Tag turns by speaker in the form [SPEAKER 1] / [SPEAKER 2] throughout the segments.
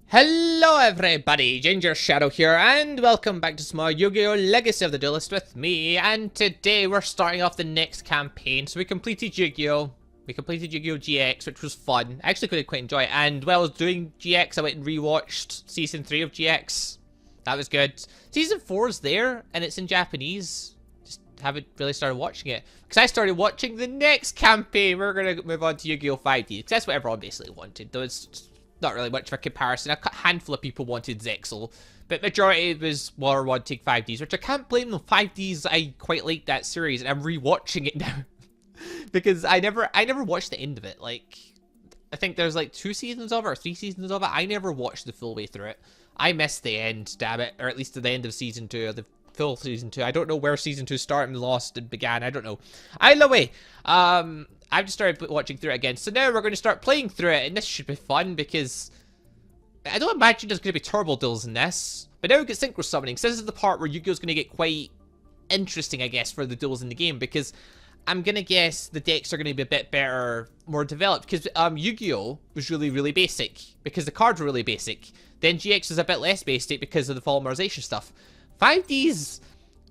[SPEAKER 1] Hello everybody, Ginger Shadow here, and welcome back to some more Yu-Gi-Oh! Legacy of the Duelist with me, and today we're starting off the next campaign. So we completed Yu-Gi-Oh! We completed Yu-Gi-Oh! GX, which was fun. I actually quite enjoy it, and while I was doing GX, I went and rewatched Season 3 of GX. That was good. Season 4 is there, and it's in Japanese. Just haven't really started watching it. Because I started watching the next campaign. We're going to move on to Yu-Gi-Oh! 5D, because that's what everyone basically wanted. Though it's not really much of a comparison. A handful of people wanted Zexal, but majority was more wanting 5Ds, which I can't blame them. 5Ds, I quite like that series, and I'm rewatching it now because I never watched the end of it. Like, I think there's like 2 seasons of it or 3 seasons of it. I never watched the full way through it. I missed the end, damn it, or at least to the end of season 2, or the full season 2. I don't know where season 2 started and lost and began. I don't know. Either way, I've just started watching through it again. So now we're going to start playing through it, and this should be fun because I don't imagine there's going to be turbo deals in this. But now we get synchro summoning. So this is the part where Yu-Gi-Oh's going to get quite interesting, I guess, for the duels in the game, because I'm going to guess the decks are going to be a bit better, more developed, because Yu-Gi-Oh was really basic because the cards were really basic. Then GX was a bit less basic because of the polymerization stuff. 5Ds,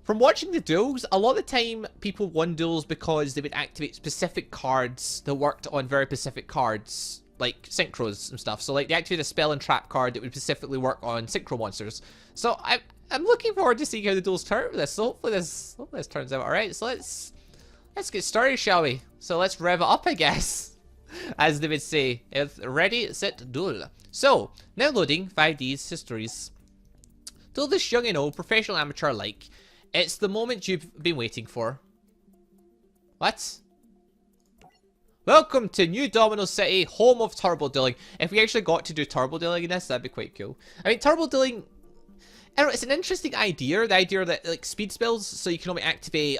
[SPEAKER 1] from watching the duels, a lot of the time people won duels because they would activate specific cards that worked on very specific cards, like synchros and stuff. So like they activated a spell and trap card that would specifically work on synchro monsters. So I'm looking forward to seeing how the duels turn out with this. So hopefully this turns out alright. So let's get started, shall we? So let's rev it up, I guess. As they would say. It's ready, set, duel. So, now loading 5D's histories. Duel this young and old, professional amateur alike. It's the moment you've been waiting for. What? Welcome to New Domino City, home of turbo dealing. If we actually got to do turbo dealing in this, that'd be quite cool. I mean, turbo dealing, I don't know, it's an interesting idea. The idea that, like, speed spells, so you can only activate,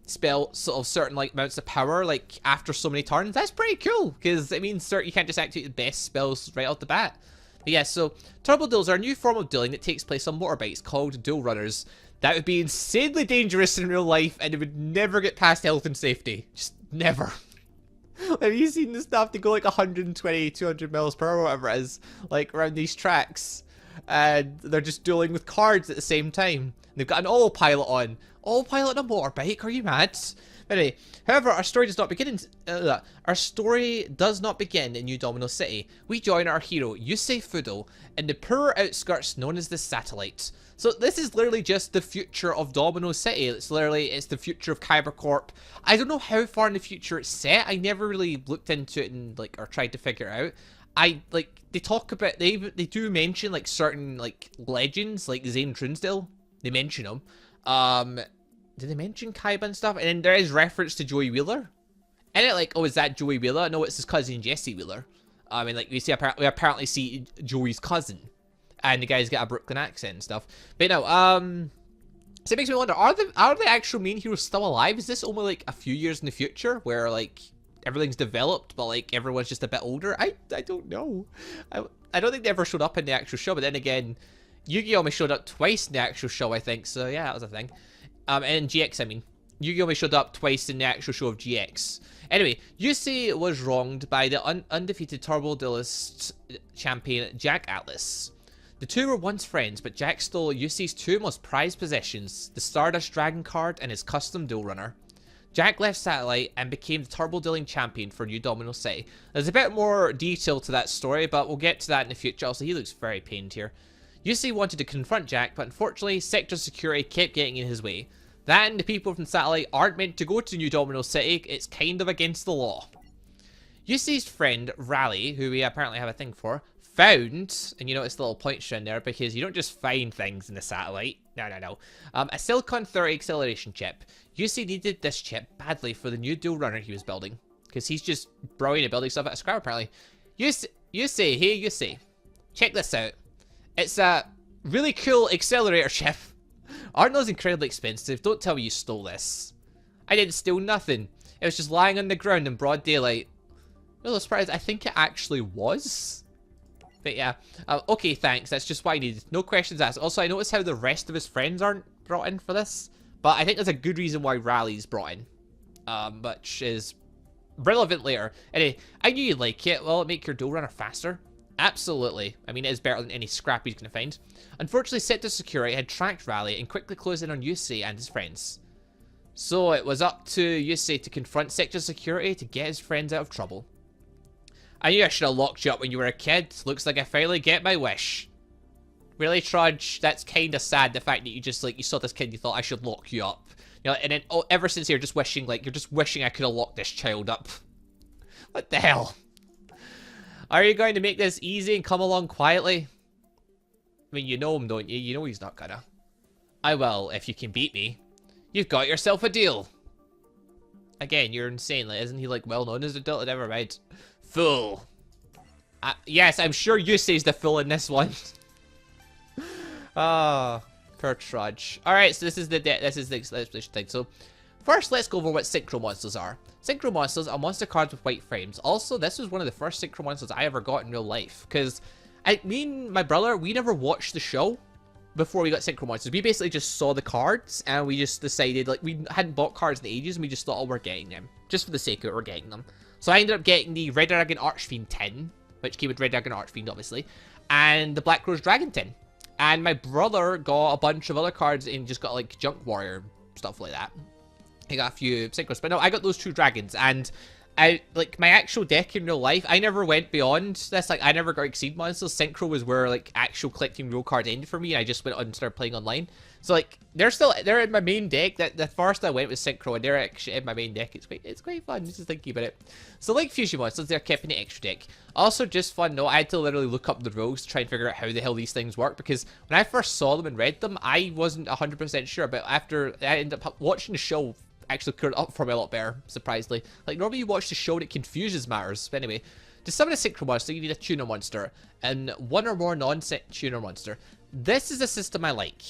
[SPEAKER 1] spell sort of certain, like, amounts of power, like, after so many turns. That's pretty cool, because it means you can't just activate the best spells right off the bat. But yeah, so, turbo duels are a new form of dueling that takes place on motorbikes called duel runners. That would be insanely dangerous in real life, and it would never get past health and safety. Just never. Have you seen the stuff? They go like 120, 200 miles per hour, whatever it is, like around these tracks. And they're just dueling with cards at the same time. They've got an autopilot on. Autopilot on a motorbike? Are you mad? Anyway, however, our story does not begin in New Domino City. We join our hero, Yusei Fudo, in the poorer outskirts known as the Satellite. So this is literally just the future of Domino City. It's the future of Kyber Corp. I don't know how far in the future it's set. I never really looked into it and or tried to figure it out. They talk about, they do mention like certain like legends, like Zane Trunsdale. They mention them. Did they mention Kaiba and stuff? And then there is reference to Joey Wheeler. And it like, oh, is that Joey Wheeler? No, it's his cousin Jesse Wheeler. And like we apparently see Joey's cousin. And the guy's got a Brooklyn accent and stuff. But no, so it makes me wonder, are the actual main heroes still alive? Is this only like a few years in the future where like everything's developed but like everyone's just a bit older? I don't know. I don't think they ever showed up in the actual show, but then again, Yu-Gi-Oh! Only showed up twice in the actual show, I think. So yeah, that was a thing. And in GX, I mean. Yu-Gi-Oh! Only showed up twice in the actual show of GX. Anyway, Yusei was wronged by the undefeated Turbo Duelist champion Jack Atlas. The two were once friends, but Jack stole Yusei's 2 most prized possessions, the Stardust Dragon card and his custom duel runner. Jack left Satellite and became the turbo dealing champion for New Domino City. There's a bit more detail to that story, but we'll get to that in the future. Also, he looks very pained here. Yusei wanted to confront Jack, but unfortunately, sector security kept getting in his way. That and the people from Satellite aren't meant to go to New Domino City. It's kind of against the law. Yusei's friend, Raleigh, who we apparently have a thing for, found, and you notice the little points down there because you don't just find things in the Satellite. No. A Silicon 30 acceleration chip. Yusei needed this chip badly for the new dual runner he was building, because he's just brilliant at building stuff at a scrap apparently. Yusei, check this out. It's a really cool accelerator chip. Aren't those incredibly expensive? Don't tell me you stole this. I didn't steal nothing. It was just lying on the ground in broad daylight. A little surprised. I think it actually was. But yeah, okay, thanks. That's just what I needed. No questions asked. Also, I noticed how the rest of his friends aren't brought in for this. But I think there's a good reason why Raleigh's brought in. Which is relevant later. Anyway, I knew you'd like it. Will it make your duel runner faster? Absolutely. I mean, it is better than any scrap he's going to find. Unfortunately, Sector Security had tracked Raleigh and quickly closed in on Yusei and his friends. So it was up to Yusei to confront Sector Security to get his friends out of trouble. I knew I should have locked you up when you were a kid. Looks like I finally get my wish. Really, Trudge? That's kind of sad, the fact that you just, like, you saw this kid and you thought, I should lock you up. You know, and then, oh, ever since you're just wishing, like, you're just wishing I could have locked this child up. What the hell? Are you going to make this easy and come along quietly? I mean, you know him, don't you? You know he's not gonna. I will, if you can beat me. You've got yourself a deal. Again, you're insane. Like, isn't he, like, well known as an adult? Never mind. Fool. Yes, I'm sure Yusei's the fool in this one. Ah, poor Trudge. Alright, so this is the explanation thing. So, first, let's go over what Synchro Monsters are. Synchro Monsters are monster cards with white frames. Also, this was one of the first Synchro Monsters I ever got in real life. Because, me and my brother, we never watched the show before we got Synchro Monsters. We basically just saw the cards, and we just decided, like, we hadn't bought cards in ages, and we just thought, oh, we're getting them. Just for the sake of it, we're getting them. So I ended up getting the Red Dragon Archfiend tin, which came with Red Dragon Archfiend, obviously, and the Black Rose Dragon tin. And my brother got a bunch of other cards and just got, like, Junk Warrior, stuff like that. He got a few Synchros, but no, I got those 2 dragons, and I, like, my actual deck in real life, I never went beyond this. Like, I never got Exceed Monsters. Synchro was where, like, actual collecting real cards ended for me, and I just went on and started playing online. So, like, they're in my main deck. That the first I went was Synchro, and they're actually in my main deck. It's quite fun, just thinking about it. So, like Fusion Monsters, they're kept in the extra deck. Also, just fun note, I had to literally look up the rules to try and figure out how the hell these things work, because when I first saw them and read them, I wasn't 100% sure, but after I ended up watching the show, actually cleared it up for me a lot better, surprisingly. Like, normally you watch the show and it confuses matters. But anyway, to summon a Synchro Monster, you need a Tuner Monster, and 1 or more non-Tuner Monster. This is a system I like.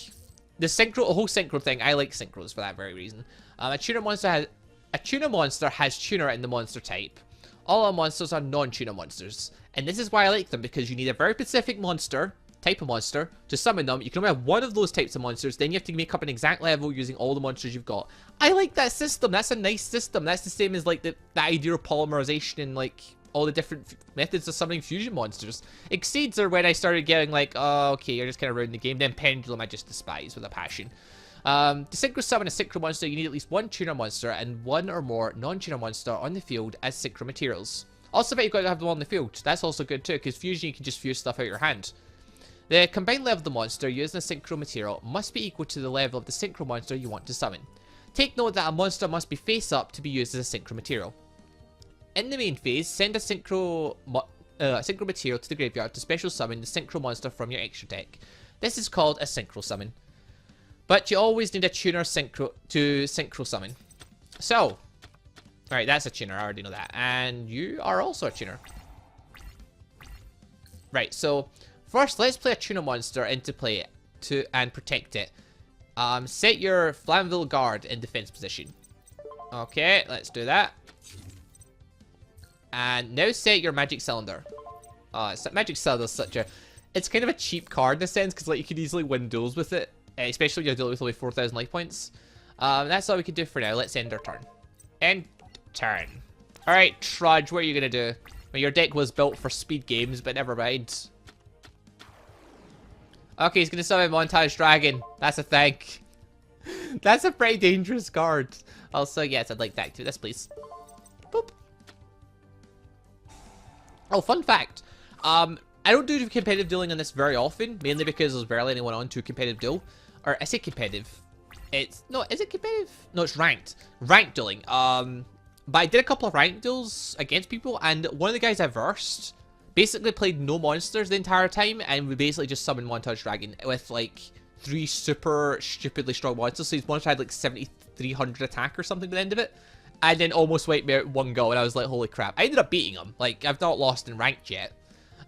[SPEAKER 1] The whole Synchro thing, I like Synchros for that very reason. A Tuner Monster has Tuner in the monster type. All our monsters are non-Tuner monsters. And this is why I like them, because you need a very specific type of monster to summon them. You can only have one of those types of monsters, then you have to make up an exact level using all the monsters you've got. I like that system. That's a nice system. That's the same as, like, the idea of polymerization and, like, all the different methods of summoning fusion monsters. Exceeds are when I started getting, like, oh, okay, you're just kind of ruining the game. Then Pendulum I just despise with a passion. To synchro summon a Synchro Monster, you need at least 1 Tuner Monster and 1 or more non-Tuner Monster on the field as Synchro materials. Also, I bet you've got to have them on the field. That's also good too, because Fusion, you can just fuse stuff out your hand. The combined level of the monster used in a Synchro material must be equal to the level of the Synchro Monster you want to summon. Take note that a monster must be face up to be used as a Synchro material. In the main phase, send a Synchro material to the graveyard to special summon the Synchro Monster from your extra deck. This is called a Synchro Summon. But you always need a Tuner Synchro to Synchro Summon. So, alright, that's a Tuner, I already know that. And you are also a Tuner. Right, so first, let's play a Tuner Monster into play and protect it. Set your Flammable Guard in defense position. Okay, let's do that. And now set your Magic Cylinder. Magic Cylinder is such a... It's kind of a cheap card in a sense, because, like, you could easily win duels with it. Especially when you're dealing with only 4,000 life points. That's all we can do for now. Let's end our turn. End turn. Alright, Trudge, what are you going to do? Well, your deck was built for speed games, but never mind. Okay, he's going to summon Montage Dragon. That's a thing. That's a pretty dangerous card. Also, yes, I'd like to activate this, please. Boop. Oh, fun fact. I don't do competitive dueling on this very often, mainly because there's barely anyone on to competitive duel. Or, I say competitive. No, is it competitive? No, it's ranked. Ranked dueling. But I did a couple of ranked duels against people, and one of the guys I versed basically played no monsters the entire time, and we basically just summoned Montage Dragon with, like, 3 super stupidly strong monsters. So his monster had, like, 7,300 attack or something at the end of it. And then almost wiped me out in one go, and I was like, holy crap. I ended up beating him. Like, I've not lost in ranked yet.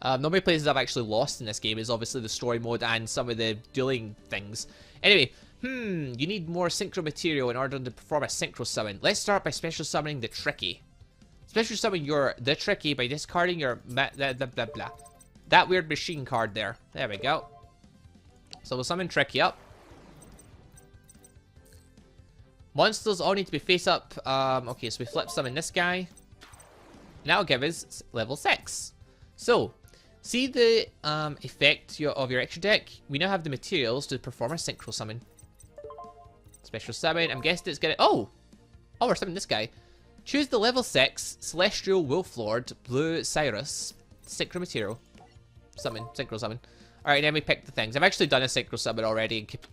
[SPEAKER 1] Not many places I've actually lost in this game is obviously the story mode and some of the dueling things. Anyway, you need more Synchro material in order to perform a Synchro Summon. Let's start by special summoning the Tricky. Special summon your the Tricky by discarding your that weird machine card there. There we go. So we'll summon Tricky up. Monsters all need to be face up. Okay, so we flip summon this guy. And that'll give us level 6. So, See the effect of your extra deck? We now have the materials to perform a synchro summon. Special summon. I'm guessing it's gonna... Oh, we're summoning this guy. Choose the level 6 Celestial Wolflord Blue Cyrus synchro material. Summon. Synchro summon. Alright, then we pick the things. I've actually done a synchro summon already and keep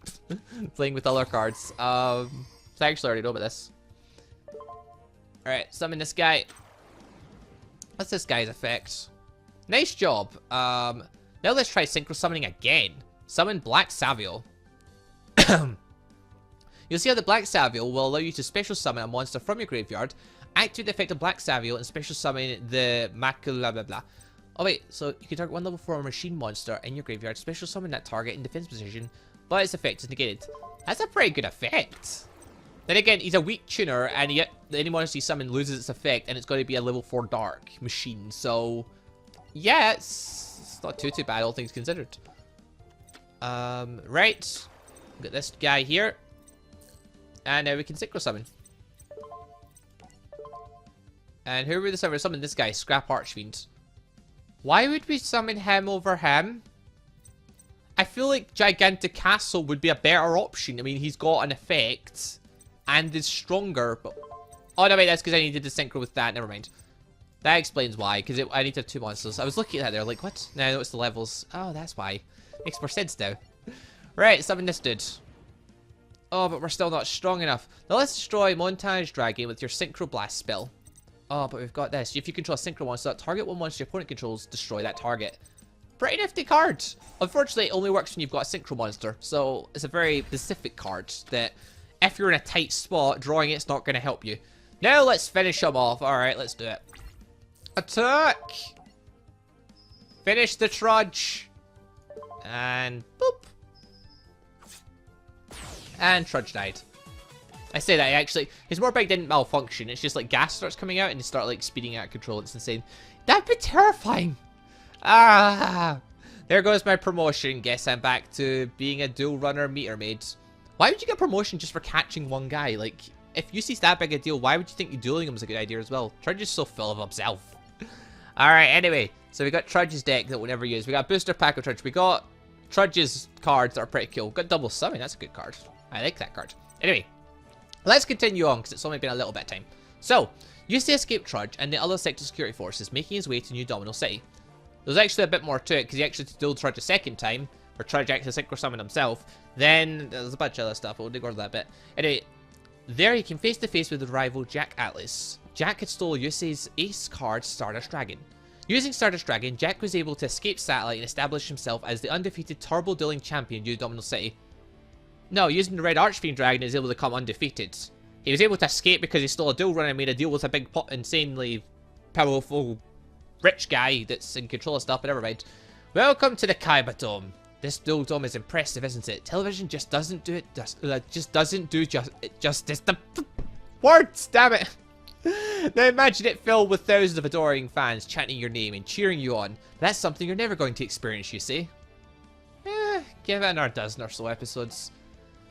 [SPEAKER 1] playing with other cards. So I actually already know about this. Alright, summon this guy. What's this guy's effect? Nice job. Now let's try synchro summoning again. Summon Black Savio. You'll see how the Black Savio will allow you to special summon a monster from your graveyard, activate the effect of Black Savio, and special summon the Macula blah blah. Oh wait, so you can target one level 4 machine monster in your graveyard, special summon that target in defense position, but its effect is negated. That's a pretty good effect. Then again, he's a weak tuner, and yet any monster you summon loses its effect, and it's going to be a level 4 dark machine, so... yeah, it's not too bad, all things considered. Right. Got this guy here. And now we can synchro summon. And who would we summon this guy? Scrap Archfiend. Why would we summon him over him? I feel like Gigantic Castle would be a better option. I mean, he's got an effect. And is stronger, but... oh, no, wait, that's because I needed to synchro with that. Never mind. That explains why, because I need to have 2 monsters. I was looking at that there, like, what? Now I know it's the levels. Oh, that's why. Makes more sense now. Right, summon this dude. Oh, but we're still not strong enough. Now let's destroy Montage Dragon with your Synchro Blast spell. Oh, but we've got this. If you control a Synchro monster, target one monster your opponent controls, destroy that target. Pretty nifty card. Unfortunately, it only works when you've got a Synchro monster. So, it's a very specific card that if you're in a tight spot, drawing it's not going to help you. Now let's finish him off. Alright, let's do it. Attack! Finish the trudge. And boop. And Trudge died. I say that, actually, his Morbeg didn't malfunction. It's just like gas starts coming out and you start like speeding out of control. It's insane. That'd be terrifying. Ah, there goes my promotion. Guess I'm back to being a dual runner meter maid. Why would you get promotion just for catching one guy? Like, if you see that big a deal, why would you think dueling him is a good idea as well? Trudge is so full of himself. Alright, anyway, so we got Trudge's deck that we'll never use. We got a booster pack of Trudge. We got Trudge's cards that are pretty cool. Got double summon, that's a good card. I like that card. Anyway, let's continue on because it's only been a little bit of time. So, use the escape Trudge and the other sector security forces, making his way to New Domino City. There's actually a bit more to it because he actually dueled Trudge a second time, where Trudge actually synchro summoned himself. Then there's a bunch of other stuff, we'll ignore that bit. Anyway, there he came face to face with the rival Jack Atlas. Jack had stolen Yusei's ace card, Stardust Dragon. Using Stardust Dragon, Jack was able to escape Satellite and establish himself as the undefeated turbo dueling champion in New Domino City. No, using the red Archfiend Dragon, he was able to come undefeated. He was able to escape because he stole a duel run and made a deal with a big, insanely powerful, rich guy that's in control of stuff, but never mind. Welcome to the Kaiba Dome. This duel dome is impressive, isn't it? Television just doesn't do it. Just doesn't do justice. The words, damn it. Now imagine it filled with thousands of adoring fans chanting your name and cheering you on. That's something you're never going to experience, you see. Give it another dozen or so episodes.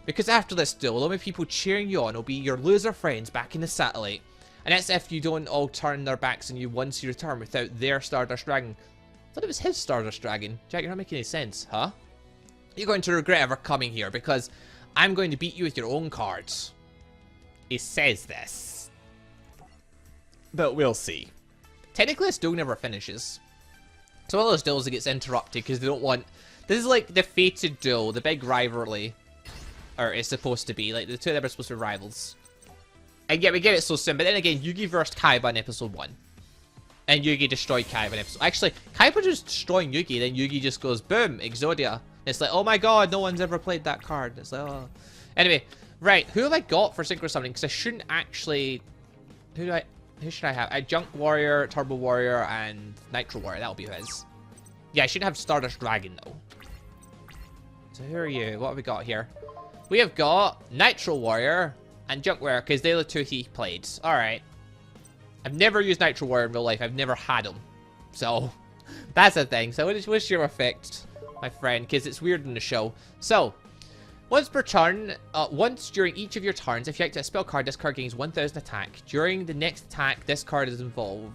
[SPEAKER 1] Because after this duel, the only people cheering you on will be your loser friends back in the Satellite. And that's if you don't all turn their backs on you once you return without their Stardust Dragon. I thought it was his Stardust Dragon. Jack, you're not making any sense, huh? You're going to regret ever coming here because I'm going to beat you with your own cards. He says this. But we'll see. Technically, this duel never finishes. It's one of those duels that gets interrupted because they don't want... This is like the fated duel, the big rivalry. Or it's supposed to be. Like, the two of them are supposed to be rivals. And yet we get it so soon. But then again, Yugi versed Kaiba in episode 1. And Yugi destroyed Kaiba in episode... Actually, Kaiba just destroying Yugi. Then Yugi just goes, boom, Exodia. It's like, oh my god, no one's ever played that card. It's like, oh. Anyway, right. Who have I got for Synchro Summoning? Because I shouldn't actually... Who should I have? A Junk Warrior, Turbo Warrior, and Nitro Warrior. That'll be his. Yeah, I shouldn't have Stardust Dragon, though. So who are you? What have we got here? We have got Nitro Warrior and Junk Warrior, because they're the two he played. Alright. I've never used Nitro Warrior in real life. I've never had him. So, that's the thing. So, what's your effect, my friend? Because it's weird in the show. So, once per turn, once during each of your turns, if you activate a spell card, this card gains 1000 attack. During the next attack, this card is involved.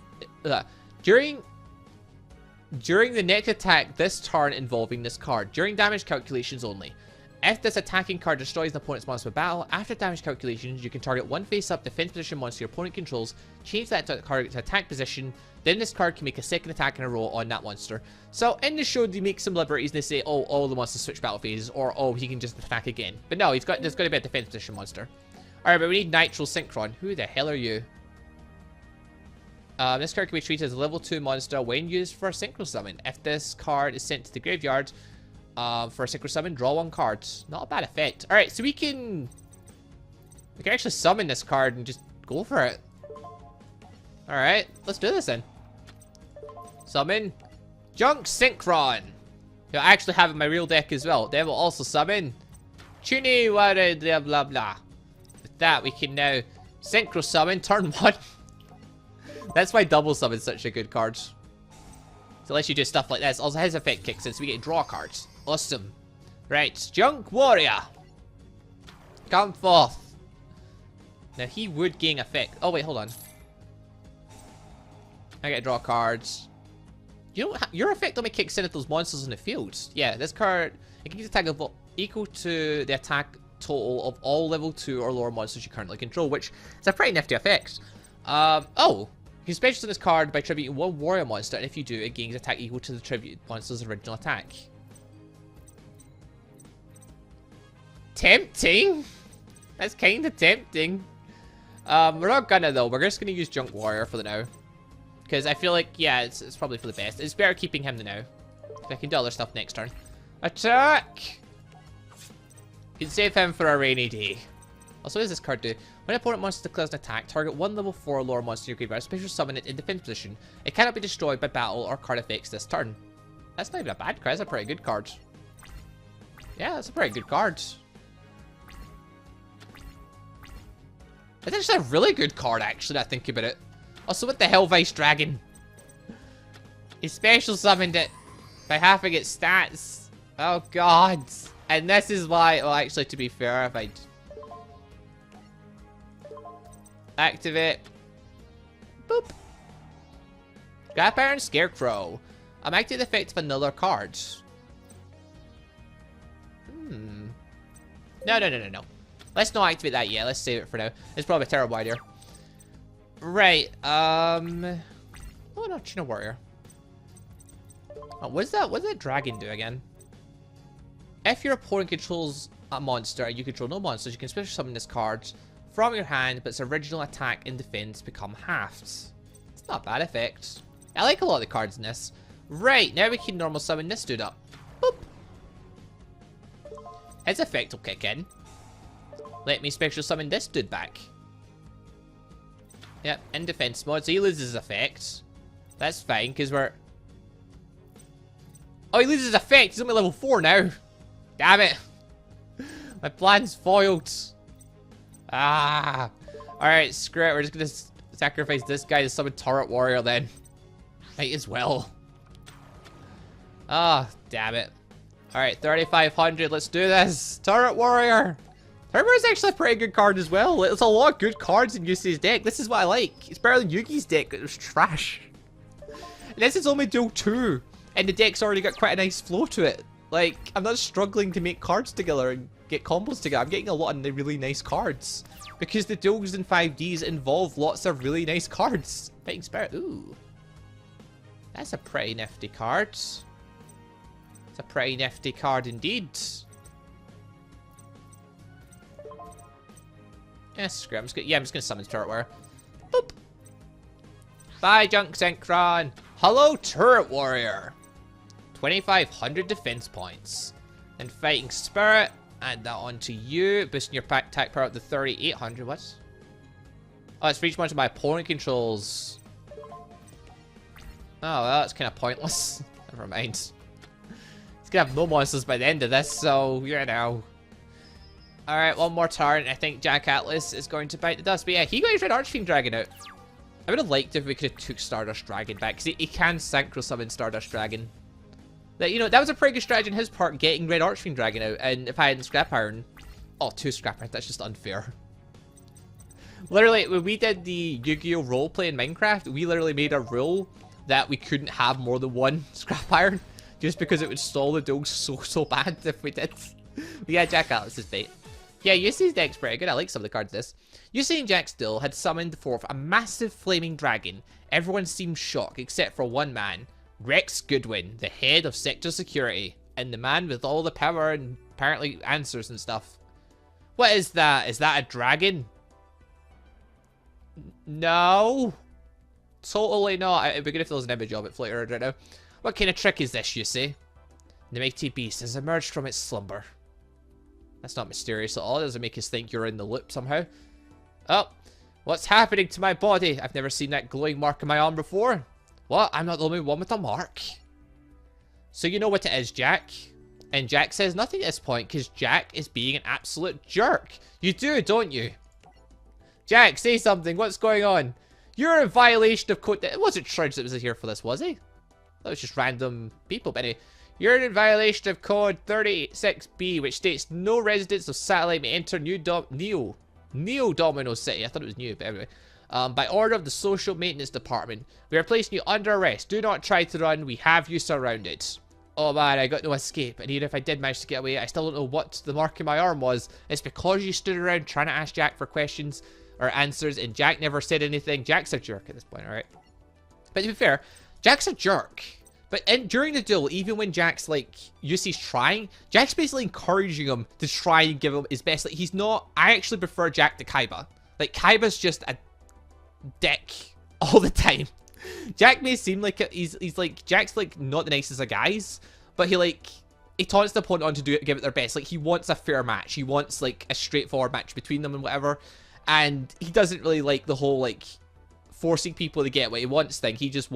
[SPEAKER 1] During the next attack this turn involving this card, during damage calculations only. If this attacking card destroys an opponent's monster by battle, after damage calculations, you can target one face-up defense position monster your opponent controls, change that target to attack position, then this card can make a second attack in a row on that monster. So in the show, they make some liberties and they say, oh, all the monsters switch battle phases, or oh, he can just attack again. But no, there's got to be a defense position monster. Alright, but we need Nitro Synchron. Who the hell are you? This card can be treated as a level 2 monster when used for a Synchro Summon. If this card is sent to the graveyard for a Synchro Summon, draw 1 card. Not a bad effect. Alright, so we can actually summon this card and just go for it. Alright, let's do this then. Summon Junk Synchron. Who I actually have in my real deck as well. Then we'll also summon Chuni Wara blah blah blah. With that, we can now Synchro Summon turn 1. That's why double summon's such a good card. So unless you do stuff like this. Also, his effect kicks in, so we get draw cards. Awesome. Right, Junk Warrior. Come forth. Now he would gain effect. Oh wait, hold on. I get to draw cards. You know, your effect only kicks in at those monsters in the field. Yeah, this card, it can attack equal to the attack total of all level 2 or lower monsters you currently control, which is a pretty nifty effect. Oh. You can special this card by tributing 1 warrior monster, and if you do, it gains attack equal to the tribute monster's original attack. Tempting? That's kind of tempting. We're not gonna though. We're just gonna use Junk Warrior for the now. Because I feel like, yeah, it's probably for the best. It's better keeping him the now. I can do other stuff next turn. Attack! You can save him for a rainy day. Also, what does this card do? When an opponent monster declares an attack, target 1 level 4 or lower monster in your graveyard, special summon it in defense position. It cannot be destroyed by battle or card effects this turn. That's not even a bad card. That's a pretty good card. Yeah, that's a pretty good card. That's actually a really good card, actually, now I think about it. Also, what the hell, Vice Dragon? He special summoned it by halving its stats. Oh, God. And this is why, well, actually, to be fair, if I'd activate. Boop. Scrap Iron Scarecrow. I'm activating the effect of another card. No. Let's not activate that yet. Let's save it for now. It's probably a terrible idea. Right. Oh no, Chino Warrior. Oh, what does that dragon do again? If your opponent controls a monster and you control no monsters, you can special summon this card from your hand, but its original attack and defense become halved. It's not a bad effect. I like a lot of the cards in this. Right, now we can normal summon this dude up. Boop. His effect will kick in. Let me special summon this dude back. Yep, in defense mode, so he loses his effect. That's fine, because we're... Oh, he loses his effect! He's only level 4 now! Damn it! My plan's foiled. Ah! Alright, screw it, we're just gonna sacrifice this guy to summon Turret Warrior then. Might as well. Ah, damn it. Alright, 3,500, let's do this! Turret Warrior! Turret Warrior is actually a pretty good card as well. There's a lot of good cards in Yusu's deck. This is what I like. It's better than Yugi's deck, it was trash. And this is only dual 2. And the deck's already got quite a nice flow to it. Like, I'm not struggling to make cards together and get combos together. I'm getting a lot of the really nice cards. Because the duels in 5Ds involve lots of really nice cards. Fighting Spirit, ooh. That's a pretty nifty card. It's a pretty nifty card indeed. Yeah, screw it. I'm just gonna summon Turret Warrior. Boop. Bye, Junk Synchron. Hello, Turret Warrior. 2,500 defense points. And Fighting Spirit. Add that onto you. Boosting your attack power up to 3,800. What? Oh, it's for each monster my opponent controls. Oh, well, that's kind of pointless. Never mind. He's gonna have no monsters by the end of this, so, you know. Alright, one more turn. I think Jack Atlas is going to bite the dust. But yeah, he got his Red Archfiend Dragon out. I would have liked if we could have took Stardust Dragon back, because he can synchro summon Stardust Dragon. That, you know, that was a pretty good strategy on his part, getting Red Archfiend Dragon out, and if I hadn't Scrap Iron... Oh, 2 Scrap Iron, that's just unfair. Literally, when we did the Yu-Gi-Oh! Roleplay in Minecraft, we literally made a rule that we couldn't have more than one scrap iron, just because it would stall the duel so bad if we did. But yeah, Jack Atlas is bait. Yeah, Yusi's deck's pretty good. I like some of the cards this. Yusi and Jack's duel had summoned forth a massive flaming dragon. Everyone seemed shocked except for one man, Rex Goodwin, the head of sector security, and the man with all the power and apparently answers and stuff. What is that? Is that a dragon? No. Totally not. It'd be good if there was an image of it floating around right now. What kind of trick is this, you say? The mighty beast has emerged from its slumber. That's not mysterious at all. It doesn't make us think you're in the loop somehow. Oh, what's happening to my body? I've never seen that glowing mark on my arm before. What? I'm not the only one with a mark. So you know what it is, Jack? And Jack says nothing at this point because Jack is being an absolute jerk. You do, don't you? Jack, say something. What's going on? You're in violation of code. It wasn't Trudge that was here for this, was he? That was just random people. But anyway, you're in violation of code 36B, which states no residents of satellite may enter Neo Domino City. I thought it was new, but anyway. By order of the Social Maintenance Department, we are placing you under arrest. Do not try to run. We have you surrounded. Oh man, I got no escape. And even if I did manage to get away, I still don't know what the mark in my arm was. It's because you stood around trying to ask Jack for questions or answers, and Jack never said anything. Jack's a jerk at this point, alright? But to be fair, Jack's a jerk. But during the duel, even when Jack's like, Yusi's trying, Jack's basically encouraging him to try and give him his best. Like, he's not, I actually prefer Jack to Kaiba. Like, Kaiba's just a dick all the time. Jack may seem like he's like, Jack's like not the nicest of guys, but he taunts the opponent on to give it their best. Like, he wants a fair match. He wants like a straightforward match between them and whatever. And he doesn't really like the whole like forcing people to get what he wants thing. He just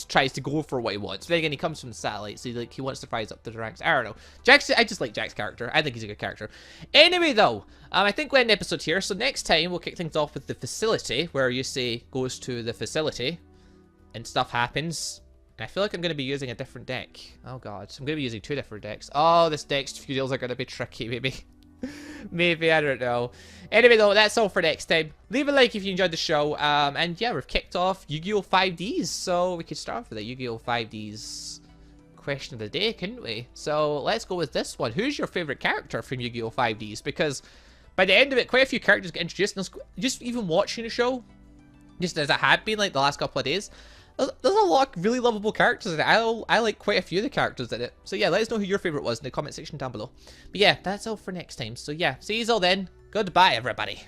[SPEAKER 1] tries to go for what he wants. But then again, he comes from the satellite, so he wants to rise up to the ranks. I don't know. I just like Jack's character. I think he's a good character. Anyway, though, I think we'll end the episode here. So next time, we'll kick things off with the facility, where Yusi goes to the facility, and stuff happens. And I feel like I'm going to be using a different deck. Oh, God. I'm going to be using 2 different decks. Oh, this next few deals are going to be tricky, maybe. Maybe, I don't know. Anyway, though, that's all for next time. Leave a like if you enjoyed the show. And yeah, we've kicked off Yu-Gi-Oh! 5Ds, so we could start off with a Yu-Gi-Oh! 5Ds question of the day, couldn't we? So let's go with this one. Who's your favorite character from Yu-Gi-Oh! 5Ds? Because by the end of it, quite a few characters get introduced. And just even watching the show, just as I had been like the last couple of days, there's a lot of really lovable characters in it. I like quite a few of the characters in it. So yeah, let us know who your favorite was in the comment section down below. But yeah, that's all for next time. So yeah, see you all then. Goodbye, everybody.